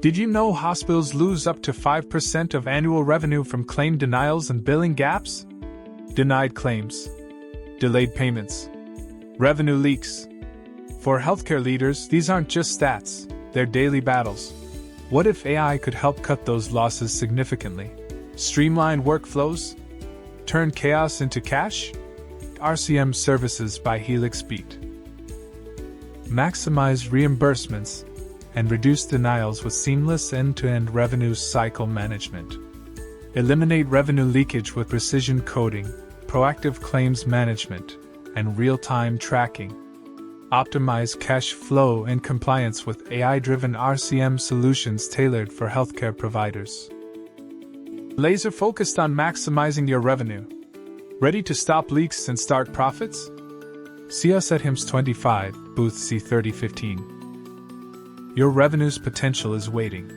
Did you know hospitals lose up to 5% of annual revenue from claim denials and billing gaps? Denied claims, delayed payments, revenue leaks. For healthcare leaders, these aren't just stats, they're daily battles. What if AI could help cut those losses significantly? Streamline workflows? Turn chaos into cash? RCM Services by Helixbeat. Maximize reimbursements and reduce denials with seamless end-to-end revenue cycle management. Eliminate revenue leakage with precision coding, proactive claims management, and real-time tracking. Optimize cash flow and compliance with AI-driven RCM solutions tailored for healthcare providers. Laser-focused on maximizing your revenue. Ready to stop leaks and start profits? See us at HIMSS 25, booth C3015. Your revenue's potential is waiting.